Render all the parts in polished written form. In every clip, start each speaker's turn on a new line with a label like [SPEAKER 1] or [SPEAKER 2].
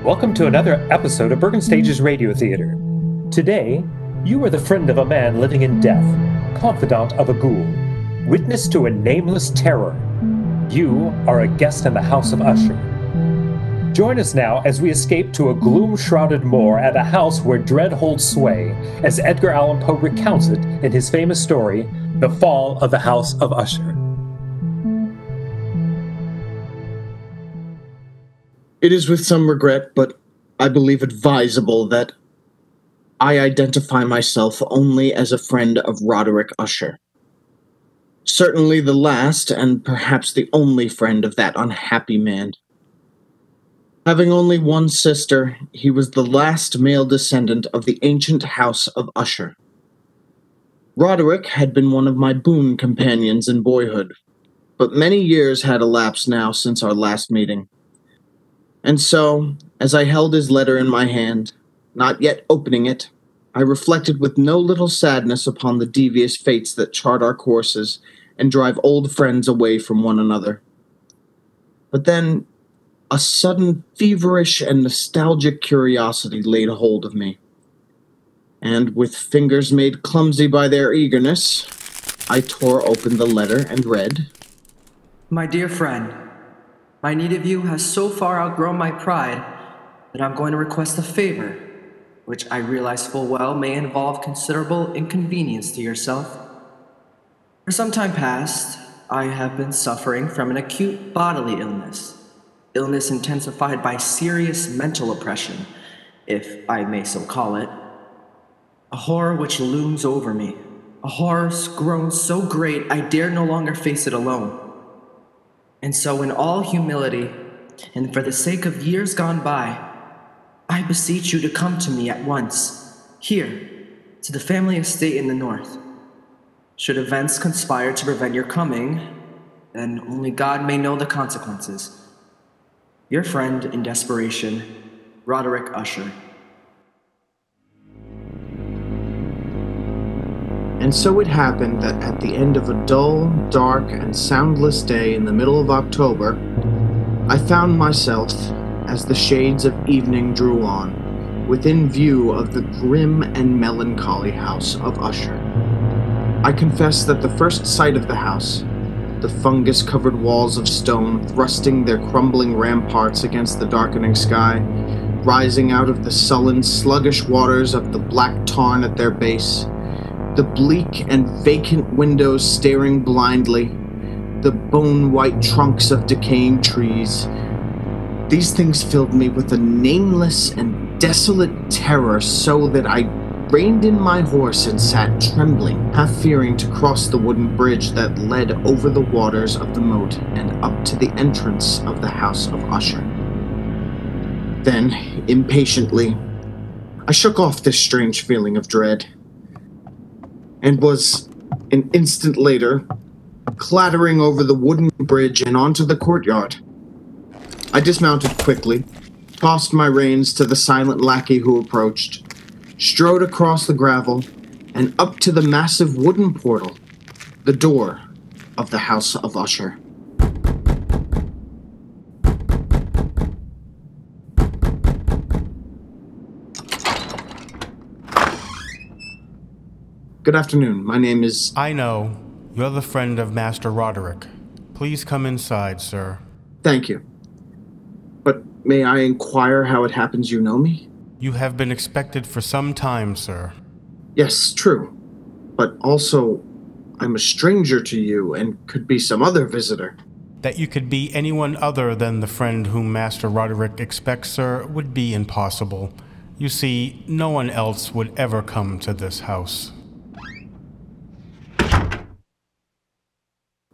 [SPEAKER 1] Welcome to another episode of Bergen Stage's Radio Theater. Today, you are the friend of a man living in death, confidant of a ghoul, witness to a nameless terror. You are a guest in the house of Usher. Join us now as we escape to a gloom-shrouded moor at a house where dread holds sway, as Edgar Allan Poe recounts it in his famous story, The Fall of the House of Usher.
[SPEAKER 2] It is with some regret, but I believe advisable, that I identify myself only as a friend of Roderick Usher. Certainly the last, and perhaps the only friend of that unhappy man. Having only one sister, he was the last male descendant of the ancient house of Usher. Roderick had been one of my boon companions in boyhood, but many years had elapsed now since our last meeting. And so, as I held his letter in my hand, not yet opening it, I reflected with no little sadness upon the devious fates that chart our courses and drive old friends away from one another. But then, a sudden feverish and nostalgic curiosity laid hold of me, and with fingers made clumsy by their eagerness, I tore open the letter and read,
[SPEAKER 3] "My dear friend, my need of you has so far outgrown my pride that I'm going to request a favor, which I realize full well may involve considerable inconvenience to yourself. For some time past, I have been suffering from an acute bodily illness intensified by serious mental oppression, if I may so call it. A horror which looms over me, a horror grown so great I dare no longer face it alone. And so in all humility, and for the sake of years gone by, I beseech you to come to me at once, here, to the family estate in the north. Should events conspire to prevent your coming, then only God may know the consequences. Your friend in desperation, Roderick Usher."
[SPEAKER 2] And so it happened that at the end of a dull, dark, and soundless day in the middle of October, I found myself, as the shades of evening drew on, within view of the grim and melancholy house of Usher. I confess that the first sight of the house, the fungus-covered walls of stone thrusting their crumbling ramparts against the darkening sky, rising out of the sullen, sluggish waters of the black tarn at their base, the bleak and vacant windows staring blindly, the bone-white trunks of decaying trees. These things filled me with a nameless and desolate terror, so that I reined in my horse and sat trembling, half fearing to cross the wooden bridge that led over the waters of the moat and up to the entrance of the house of Usher. Then, impatiently, I shook off this strange feeling of dread, and was, an instant later, clattering over the wooden bridge and onto the courtyard. I dismounted quickly, tossed my reins to the silent lackey who approached, strode across the gravel, and up to the massive wooden portal, the door of the house of Usher. Good afternoon. My name is...
[SPEAKER 4] I know. You're the friend of Master Roderick. Please come inside, sir.
[SPEAKER 2] Thank you. But may I inquire how it happens you know me?
[SPEAKER 4] You have been expected for some time, sir.
[SPEAKER 2] Yes, true. But also, I'm a stranger to you and could be some other visitor.
[SPEAKER 4] That you could be anyone other than the friend whom Master Roderick expects, sir, would be impossible. You see, no one else would ever come to this house.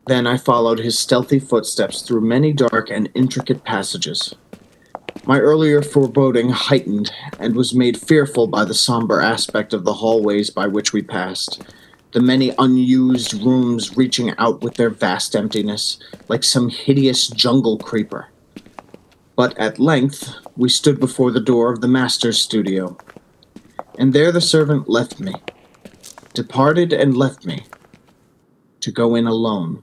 [SPEAKER 2] Then I followed his stealthy footsteps through many dark and intricate passages. My earlier foreboding heightened and was made fearful by the somber aspect of the hallways by which we passed, the many unused rooms reaching out with their vast emptiness, like some hideous jungle creeper. But at length we stood before the door of the master's studio, and there the servant left me, departed and left me, to go in alone.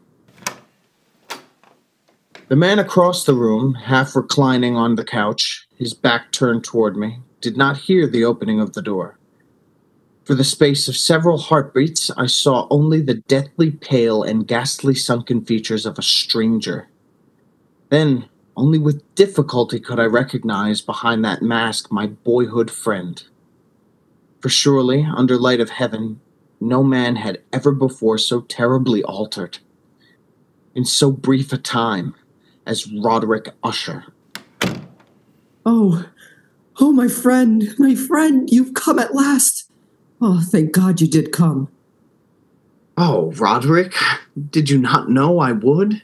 [SPEAKER 2] The man across the room, half reclining on the couch, his back turned toward me, did not hear the opening of the door. For the space of several heartbeats, I saw only the deathly pale and ghastly sunken features of a stranger. Then, only with difficulty could I recognize behind that mask my boyhood friend. For surely, under light of heaven, no man had ever before so terribly altered, in so brief a time, as Roderick Usher.
[SPEAKER 3] Oh, my friend, you've come at last. Oh, thank God you did come.
[SPEAKER 2] Oh, Roderick, did you not know I would?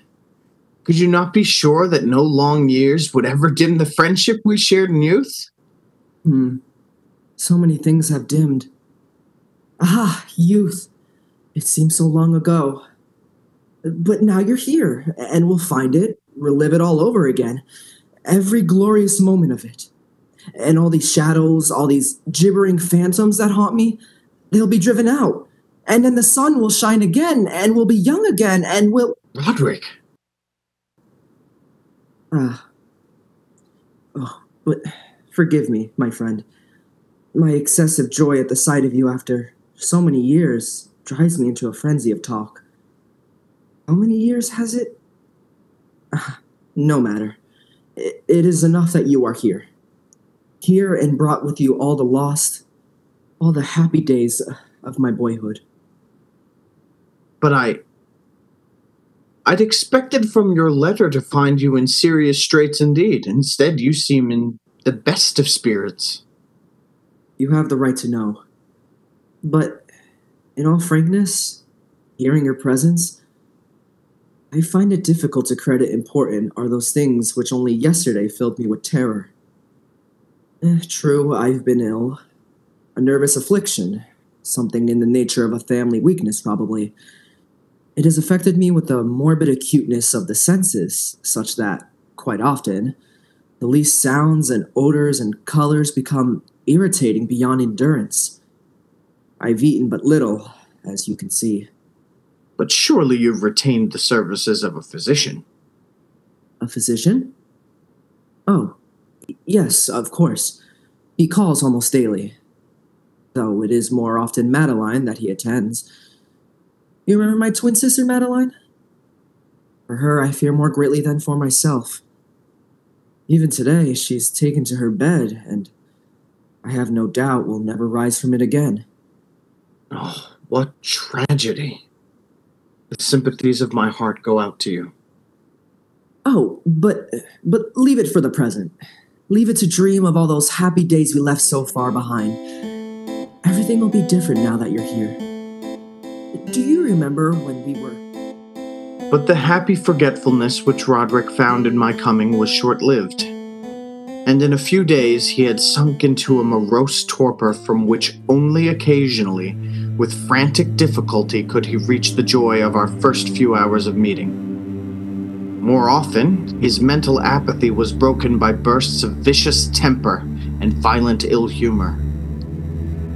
[SPEAKER 2] Could you not be sure that no long years would ever dim the friendship we shared in youth?
[SPEAKER 3] So many things have dimmed. Ah, youth. It seems so long ago. But now you're here, and we'll find it, relive it all over again. Every glorious moment of it. And all these shadows, all these gibbering phantoms that haunt me, they'll be driven out. And then the sun will shine again, and we'll be young again, and we'll...
[SPEAKER 2] Roderick!
[SPEAKER 3] But forgive me, my friend. My excessive joy at the sight of you after so many years drives me into a frenzy of talk. How many years has it? No matter. It is enough that you are here. Here and brought with you all the lost, all the happy days of my boyhood.
[SPEAKER 2] But I'd expected from your letter to find you in serious straits indeed. Instead, you seem in the best of spirits.
[SPEAKER 3] You have the right to know. But, in all frankness, hearing your presence, I find it difficult to credit important are those things which only yesterday filled me with terror. True, I've been ill. A nervous affliction. Something in the nature of a family weakness, probably. It has affected me with the morbid acuteness of the senses, such that, quite often, the least sounds and odors and colors become irritating beyond endurance. I've eaten but little, as you can see.
[SPEAKER 2] But surely you've retained the services of a physician.
[SPEAKER 3] A physician? Oh, yes, of course. He calls almost daily. Though it is more often Madeline that he attends. You remember my twin sister, Madeline? For her, I fear more greatly than for myself. Even today, she's taken to her bed, and I have no doubt will never rise from it again.
[SPEAKER 2] Oh, what tragedy. The sympathies of my heart go out to you.
[SPEAKER 3] Oh, but leave it for the present. Leave it to dream of all those happy days we left so far behind. Everything will be different now that you're here. Do you remember when we were...
[SPEAKER 2] But the happy forgetfulness which Roderick found in my coming was short-lived. And in a few days he had sunk into a morose torpor from which only occasionally, with frantic difficulty, could he reach the joy of our first few hours of meeting. More often, his mental apathy was broken by bursts of vicious temper and violent ill humor.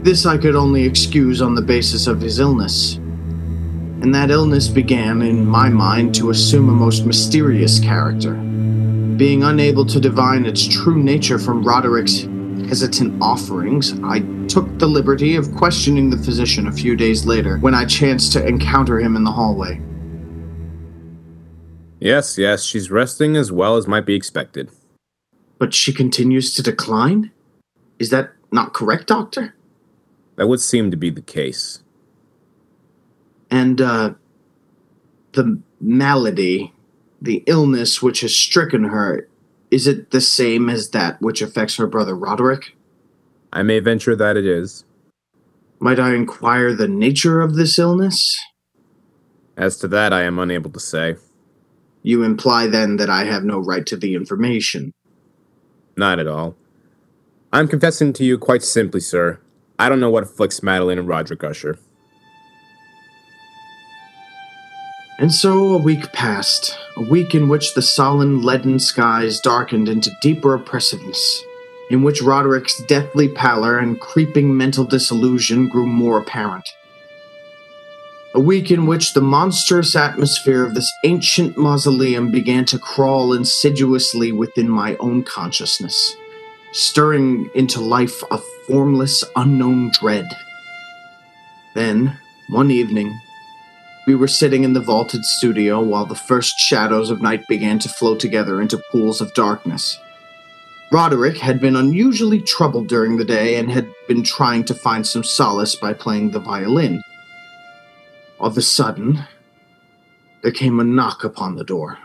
[SPEAKER 2] This I could only excuse on the basis of his illness. And that illness began, in my mind, to assume a most mysterious character. Being unable to divine its true nature from Roderick's hesitant offerings, I took the liberty of questioning the physician a few days later, when I chanced to encounter him in the hallway.
[SPEAKER 5] Yes, she's resting as well as might be expected.
[SPEAKER 2] But she continues to decline? Is that not correct, Doctor?
[SPEAKER 5] That would seem to be the case.
[SPEAKER 2] And, the malady, the illness which has stricken her, is it the same as that which affects her brother Roderick?
[SPEAKER 5] I may venture that it is.
[SPEAKER 2] Might I inquire the nature of this illness?
[SPEAKER 5] As to that, I am unable to say.
[SPEAKER 2] You imply, then, that I have no right to the information.
[SPEAKER 5] Not at all. I'm confessing to you quite simply, sir. I don't know what afflicts Madeline and Roderick Usher.
[SPEAKER 2] And so a week passed, a week in which the sullen, leaden skies darkened into deeper oppressiveness, in which Roderick's deathly pallor and creeping mental disillusion grew more apparent. A week in which the monstrous atmosphere of this ancient mausoleum began to crawl insidiously within my own consciousness, stirring into life a formless, unknown dread. Then, one evening, we were sitting in the vaulted studio while the first shadows of night began to flow together into pools of darkness. Roderick had been unusually troubled during the day and had been trying to find some solace by playing the violin. Of a sudden, there came a knock upon the door.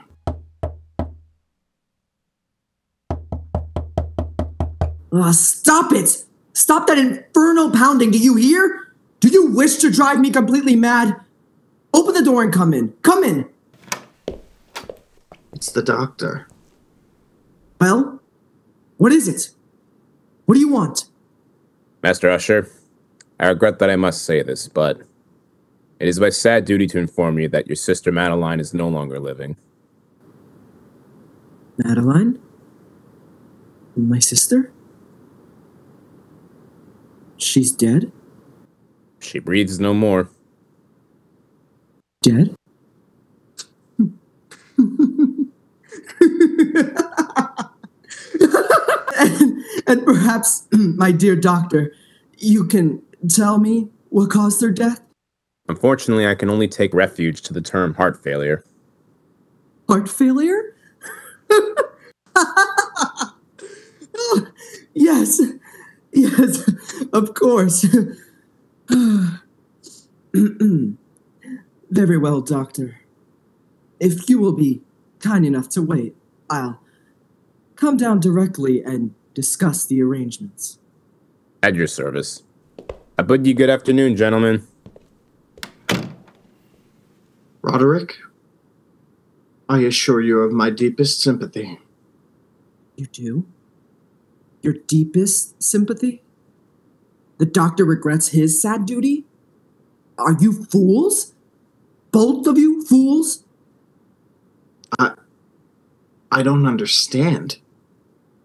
[SPEAKER 3] Stop it! Stop that infernal pounding, do you hear? Do you wish to drive me completely mad? Open the door and come in. Come in!
[SPEAKER 2] It's the doctor.
[SPEAKER 3] Well, what is it? What do you want?
[SPEAKER 5] Master Usher, I regret that I must say this, but it is my sad duty to inform you that your sister Madeline is no longer living.
[SPEAKER 3] Madeline? My sister? She's dead?
[SPEAKER 5] She breathes no more.
[SPEAKER 3] Dead? and perhaps, my dear doctor, you can tell me what caused her death?
[SPEAKER 5] Unfortunately, I can only take refuge to the term heart failure.
[SPEAKER 3] Heart failure? Yes, of course. Very well, doctor. If you will be kind enough to wait, I'll come down directly and discuss the arrangements.
[SPEAKER 5] At your service. I bid you good afternoon, gentlemen.
[SPEAKER 2] Roderick, I assure you of my deepest sympathy.
[SPEAKER 3] You do? Your deepest sympathy? The doctor regrets his sad duty? Are you fools? Both of you fools?
[SPEAKER 2] I don't understand.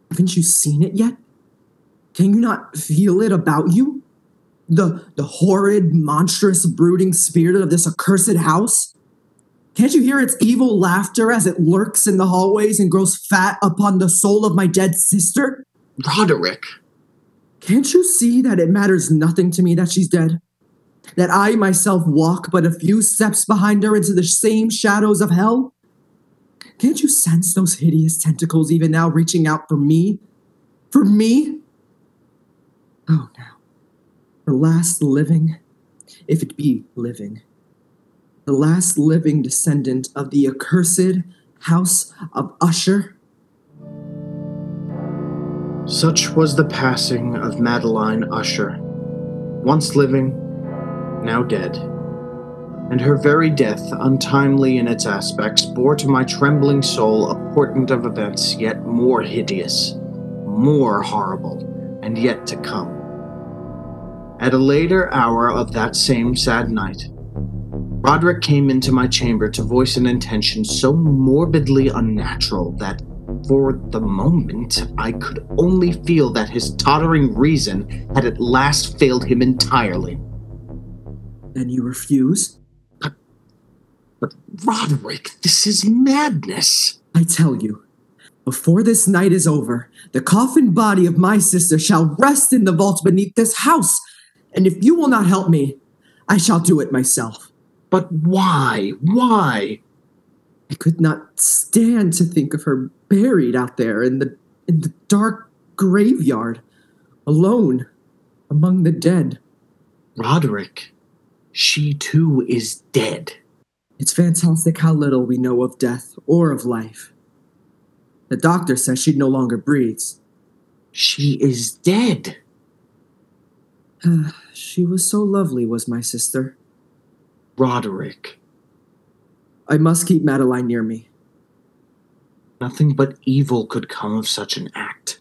[SPEAKER 3] Haven't you seen it yet? Can you not feel it about you? The horrid, monstrous, brooding spirit of this accursed house? Can't you hear its evil laughter as it lurks in the hallways and grows fat upon the soul of my dead sister?
[SPEAKER 2] Roderick!
[SPEAKER 3] Can't you see that it matters nothing to me that she's dead? That I myself walk but a few steps behind her into the same shadows of hell? Can't you sense those hideous tentacles even now reaching out for me? For me? Oh, now. The last living, if it be living, the last living descendant of the accursed house of Usher?
[SPEAKER 2] Such was the passing of Madeline Usher, once living, now dead, and her very death, untimely in its aspects, bore to my trembling soul a portent of events yet more hideous, more horrible, and yet to come. At a later hour of that same sad night, Roderick came into my chamber to voice an intention so morbidly unnatural that, for the moment, I could only feel that his tottering reason had at last failed him entirely.
[SPEAKER 3] Then you refuse?
[SPEAKER 2] But Roderick, this is madness.
[SPEAKER 3] I tell you, before this night is over, the coffin body of my sister shall rest in the vault beneath this house, and if you will not help me, I shall do it myself.
[SPEAKER 2] But why? Why?
[SPEAKER 3] I could not stand to think of her buried out there in the dark graveyard, alone among the dead.
[SPEAKER 2] Roderick, she too is dead.
[SPEAKER 3] It's fantastic how little we know of death or of life. The doctor says she no longer breathes.
[SPEAKER 2] She is dead.
[SPEAKER 3] She was so lovely, was my sister.
[SPEAKER 2] Roderick.
[SPEAKER 3] I must keep Madeline near me.
[SPEAKER 2] Nothing but evil could come of such an act.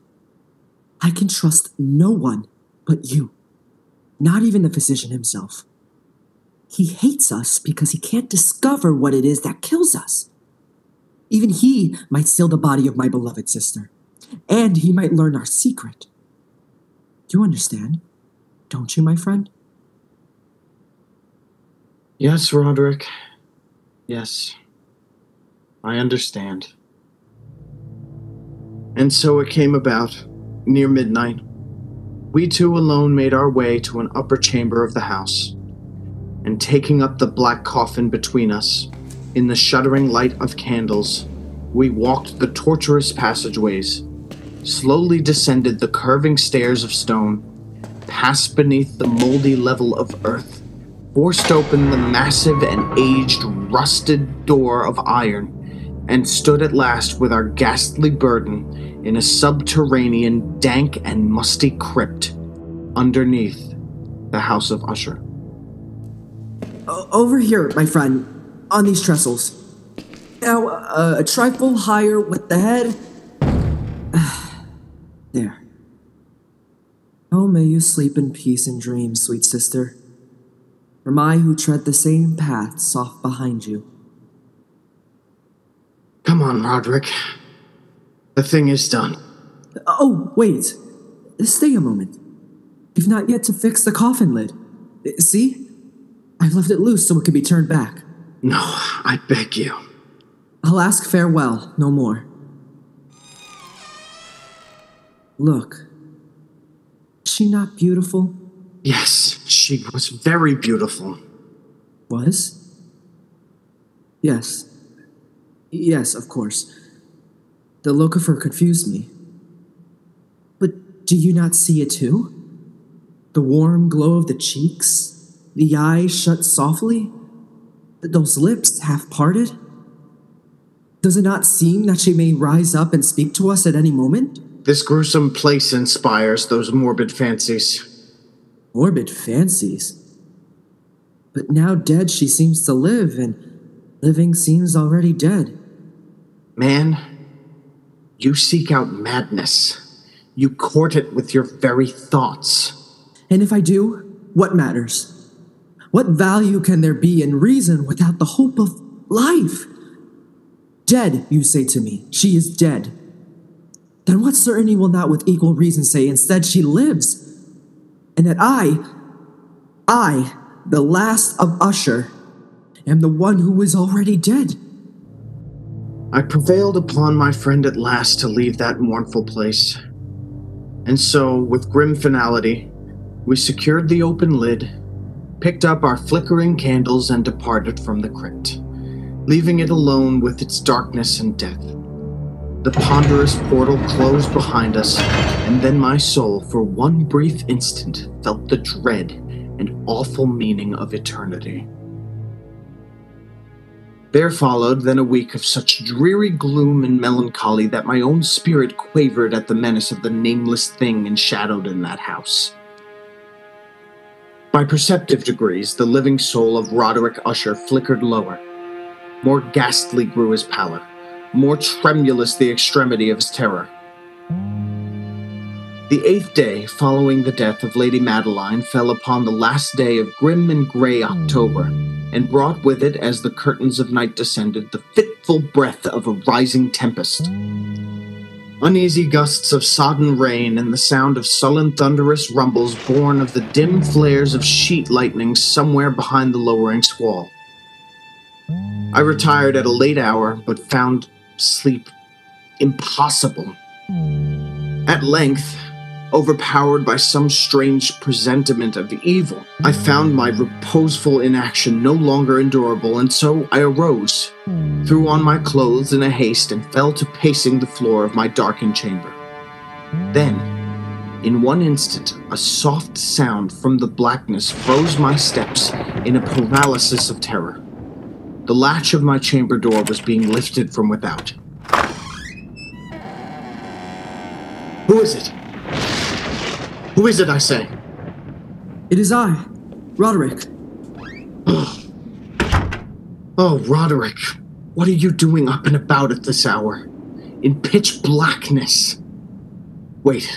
[SPEAKER 3] I can trust no one but you. Not even the physician himself. He hates us because he can't discover what it is that kills us. Even he might steal the body of my beloved sister. And he might learn our secret. Do you understand? Don't you, my friend?
[SPEAKER 2] Yes, Roderick. Yes. I understand. And so it came about Near midnight, we two alone made our way to an upper chamber of the house, and taking up the black coffin between us, in the shuddering light of candles, we walked the tortuous passageways, slowly descended the curving stairs of stone, passed beneath the moldy level of earth, forced open the massive and aged, rusted door of iron, and stood at last with our ghastly burden in a subterranean, dank and musty crypt underneath the house of Usher.
[SPEAKER 3] Over here, my friend, on these trestles. Now, a trifle higher with the head. There. Oh, may you sleep in peace and dreams, sweet sister. From I who tread the same path soft behind you.
[SPEAKER 2] Come on, Roderick. The thing is done.
[SPEAKER 3] Oh, wait. Stay a moment. You've not yet to fix the coffin lid. See? I've left it loose so it can be turned back.
[SPEAKER 2] No, I beg you.
[SPEAKER 3] I'll ask farewell, no more. Look. Is she not beautiful?
[SPEAKER 2] Yes, she was very beautiful.
[SPEAKER 3] Was? Yes. Yes, of course. The look of her confused me. But do you not see it too? The warm glow of the cheeks, the eyes shut softly, those lips half parted? Does it not seem that she may rise up and speak to us at any moment?
[SPEAKER 2] This gruesome place inspires those morbid fancies.
[SPEAKER 3] Morbid fancies? But now dead she seems to live, and living seems already dead.
[SPEAKER 2] Man, you seek out madness. You court it with your very thoughts.
[SPEAKER 3] And if I do, what matters? What value can there be in reason without the hope of life? Dead, you say to me. She is dead. Then what certainty will not with equal reason say instead she lives? And that I, the last of Usher, am the one who is already dead.
[SPEAKER 2] I prevailed upon my friend at last to leave that mournful place. And so, with grim finality, we secured the open lid, picked up our flickering candles, and departed from the crypt, leaving it alone with its darkness and death. The ponderous portal closed behind us, and then my soul, for one brief instant, felt the dread and awful meaning of eternity. There followed then a week of such dreary gloom and melancholy that my own spirit quavered at the menace of the nameless thing enshadowed in that house. By perceptive degrees, the living soul of Roderick Usher flickered lower. More ghastly grew his pallor, more tremulous the extremity of his terror. The 8th day following the death of Lady Madeline fell upon the last day of grim and grey October, and brought with it, as the curtains of night descended, the fitful breath of a rising tempest. Uneasy gusts of sodden rain and the sound of sullen thunderous rumbles born of the dim flares of sheet lightning somewhere behind the lowering squall. I retired at a late hour, but found sleep impossible. At length, overpowered by some strange presentiment of evil, I found my reposeful inaction no longer endurable, and so I arose, threw on my clothes in a haste, and fell to pacing the floor of my darkened chamber. Then, in one instant, a soft sound from the blackness froze my steps in a paralysis of terror. The latch of my chamber door was being lifted from without. Who is it? Who is it, I say?
[SPEAKER 3] It is I, Roderick.
[SPEAKER 2] Oh, Roderick, what are you doing up and about at this hour? In pitch blackness. Wait,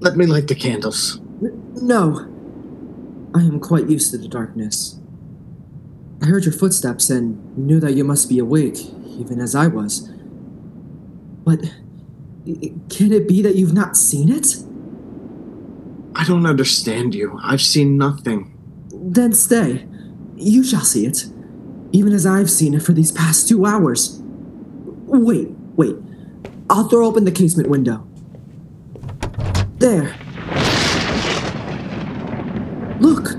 [SPEAKER 2] let me light the candles.
[SPEAKER 3] No. I am quite used to the darkness. I heard your footsteps and knew that you must be awake, even as I was. But can it be that you've not seen it?
[SPEAKER 2] I don't understand you. I've seen nothing.
[SPEAKER 3] Then stay. You shall see it, even as I've seen it for these past 2 hours. Wait. I'll throw open the casement window. There. Look.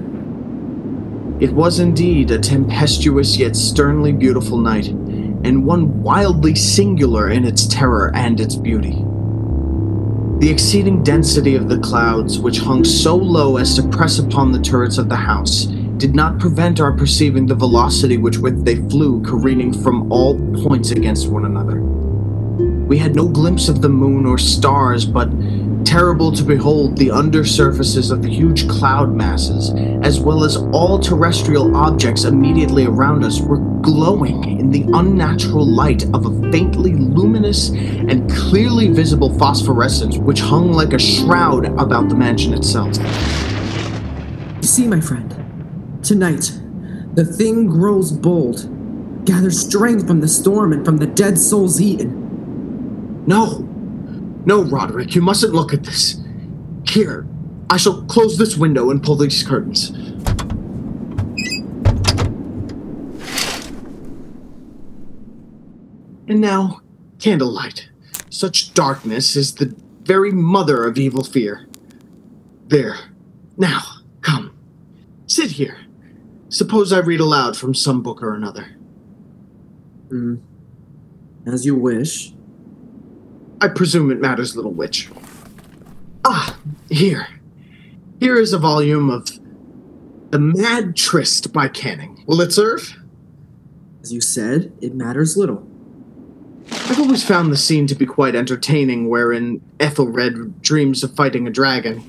[SPEAKER 2] It was indeed a tempestuous yet sternly beautiful night, and one wildly singular in its terror and its beauty. The exceeding density of the clouds, which hung so low as to press upon the turrets of the house, did not prevent our perceiving the velocity with which they flew, careening from all points against one another. We had no glimpse of the moon or stars, but terrible to behold, the undersurfaces of the huge cloud masses, as well as all terrestrial objects immediately around us, were glowing in the unnatural light of a faintly luminous and clearly visible phosphorescence which hung like a shroud about the mansion itself.
[SPEAKER 3] You see, my friend, tonight, the thing grows bold, gathers strength from the storm and from the dead souls eaten.
[SPEAKER 2] No, Roderick, you mustn't look at this. Here, I shall close this window and pull these curtains. And now, candlelight. Such darkness is the very mother of evil fear. There. Now, come. Sit here. Suppose I read aloud from some book or another.
[SPEAKER 3] As you wish.
[SPEAKER 2] I presume it matters little which. Here. Here is a volume of The Mad Tryst by Canning. Will it serve?
[SPEAKER 3] As you said, it matters little.
[SPEAKER 2] I've always found the scene to be quite entertaining, wherein Ethelred dreams of fighting a dragon.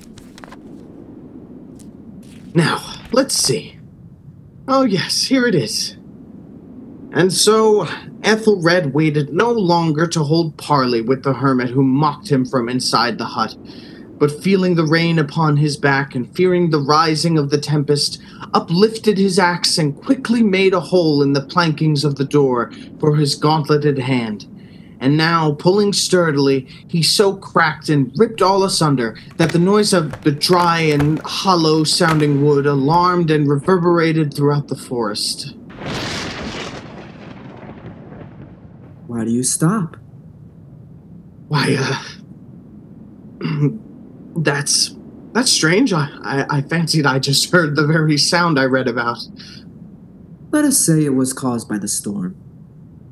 [SPEAKER 2] Now, let's see. Oh yes, here it is. And so, Ethelred waited no longer to hold parley with the hermit who mocked him from inside the hut, but feeling the rain upon his back and fearing the rising of the tempest, uplifted his axe and quickly made a hole in the plankings of the door for his gauntleted hand. And now, pulling sturdily, he so cracked and ripped all asunder that the noise of the dry and hollow-sounding wood alarmed and reverberated throughout the forest.
[SPEAKER 3] Why do you stop?
[SPEAKER 2] Why, that's strange. I fancied I just heard the very sound I read about.
[SPEAKER 3] Let us say it was caused by the storm.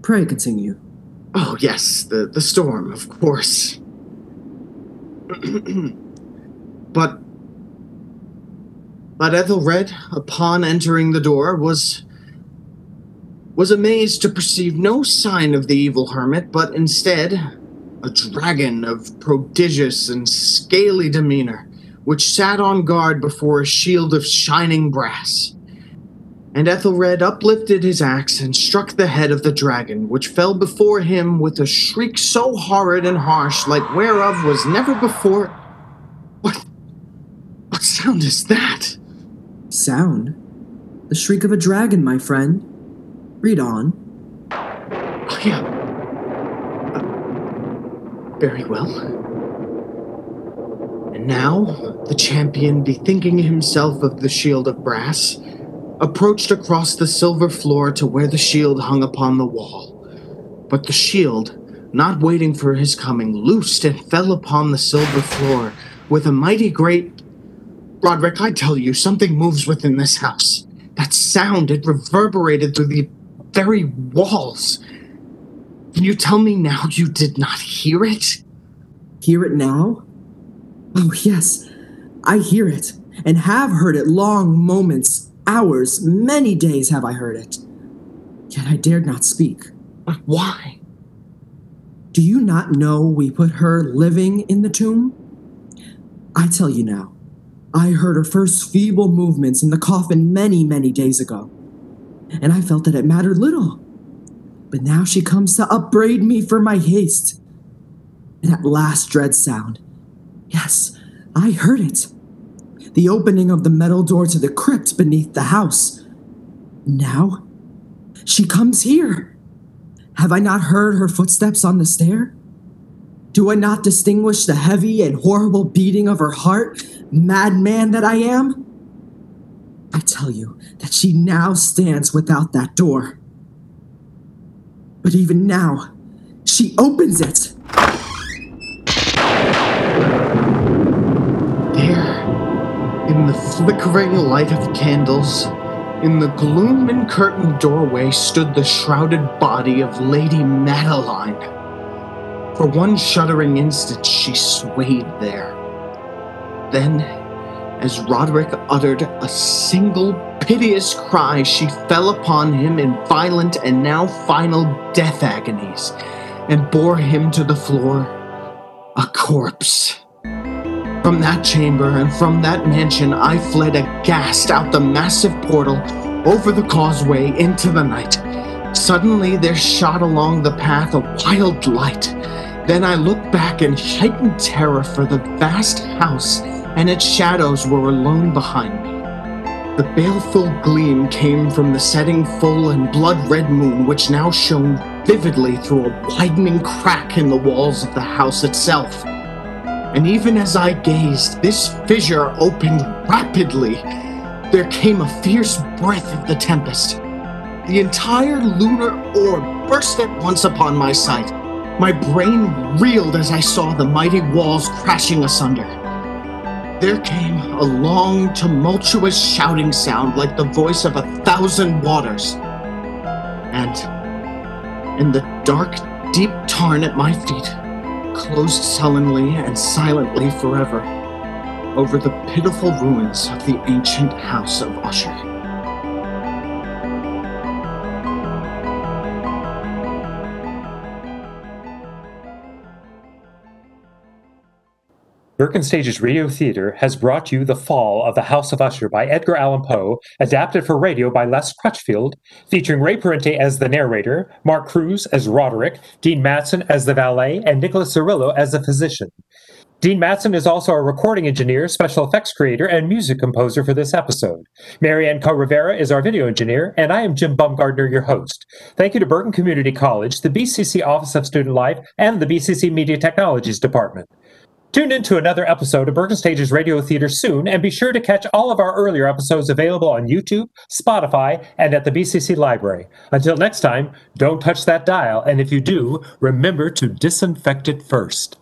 [SPEAKER 3] Pray continue.
[SPEAKER 2] Oh, yes, the storm, of course. But Ethelred, upon entering the door, was amazed to perceive no sign of the evil hermit, but instead a dragon of prodigious and scaly demeanor, which sat on guard before a shield of shining brass. And Ethelred uplifted his axe and struck the head of the dragon, which fell before him with a shriek so horrid and harsh, like whereof was never before... What sound is that?
[SPEAKER 3] Sound? The shriek of a dragon, my friend. Read on.
[SPEAKER 2] Oh, yeah. Very well. And now, the champion, bethinking himself of the shield of brass, approached across the silver floor to where the shield hung upon the wall. But the shield, not waiting for his coming, loosed and fell upon the silver floor with a mighty great... Roderick, I tell you, something moves within this house. That sound, it reverberated through the very walls. Can you tell me now you did not hear it?
[SPEAKER 3] Hear it now? Oh, yes. I hear it, and have heard it long moments, hours, many days have I heard it. Yet I dared not speak.
[SPEAKER 2] But why?
[SPEAKER 3] Do you not know we put her living in the tomb? I tell you now, I heard her first feeble movements in the coffin many, many days ago, and I felt that it mattered little. But now she comes to upbraid me for my haste. And that last dread sound, yes, I heard it. The opening of the metal door to the crypt beneath the house. Now, she comes here. Have I not heard her footsteps on the stair? Do I not distinguish the heavy and horrible beating of her heart, madman that I am? I tell you that she now stands without that door. But even now, she opens it.
[SPEAKER 2] flickering light of candles, in the gloom and curtained doorway stood the shrouded body of Lady Madeline. For one shuddering instant she swayed there. Then, as Roderick uttered a single piteous cry, she fell upon him in violent and now final death agonies, and bore him to the floor, a corpse. From that chamber and from that mansion I fled aghast out the massive portal, over the causeway, into the night. Suddenly there shot along the path a wild light. Then I looked back in heightened terror, for the vast house and its shadows were alone behind me. The baleful gleam came from the setting full and blood-red moon, which now shone vividly through a widening crack in the walls of the house itself. And even as I gazed, this fissure opened rapidly. There came a fierce breath of the tempest. The entire lunar orb burst at once upon my sight. My brain reeled as I saw the mighty walls crashing asunder. There came a long, tumultuous shouting sound like the voice of 1,000 waters. And in the dark, deep tarn at my feet, closed sullenly and silently forever over the pitiful ruins of the ancient house of Usher.
[SPEAKER 1] Bergen Stage's Radio Theater has brought you The Fall of the House of Usher by Edgar Allan Poe, adapted for radio by Les Crutchfield, featuring Ray Parente as the narrator, Mark Cruz as Roderick, Dean Matson as the valet, and Nicholas Cirillo as the physician. Dean Matson is also a recording engineer, special effects creator, and music composer for this episode. Marianne Co-Rivera is our video engineer, and I am Jim Bumgardner, your host. Thank you to Bergen Community College, the BCC Office of Student Life, and the BCC Media Technologies Department. Tune in to another episode of Bergen Stage's Radio Theater soon, and be sure to catch all of our earlier episodes available on YouTube, Spotify, and at the BCC Library. Until next time, don't touch that dial, and if you do, remember to disinfect it first.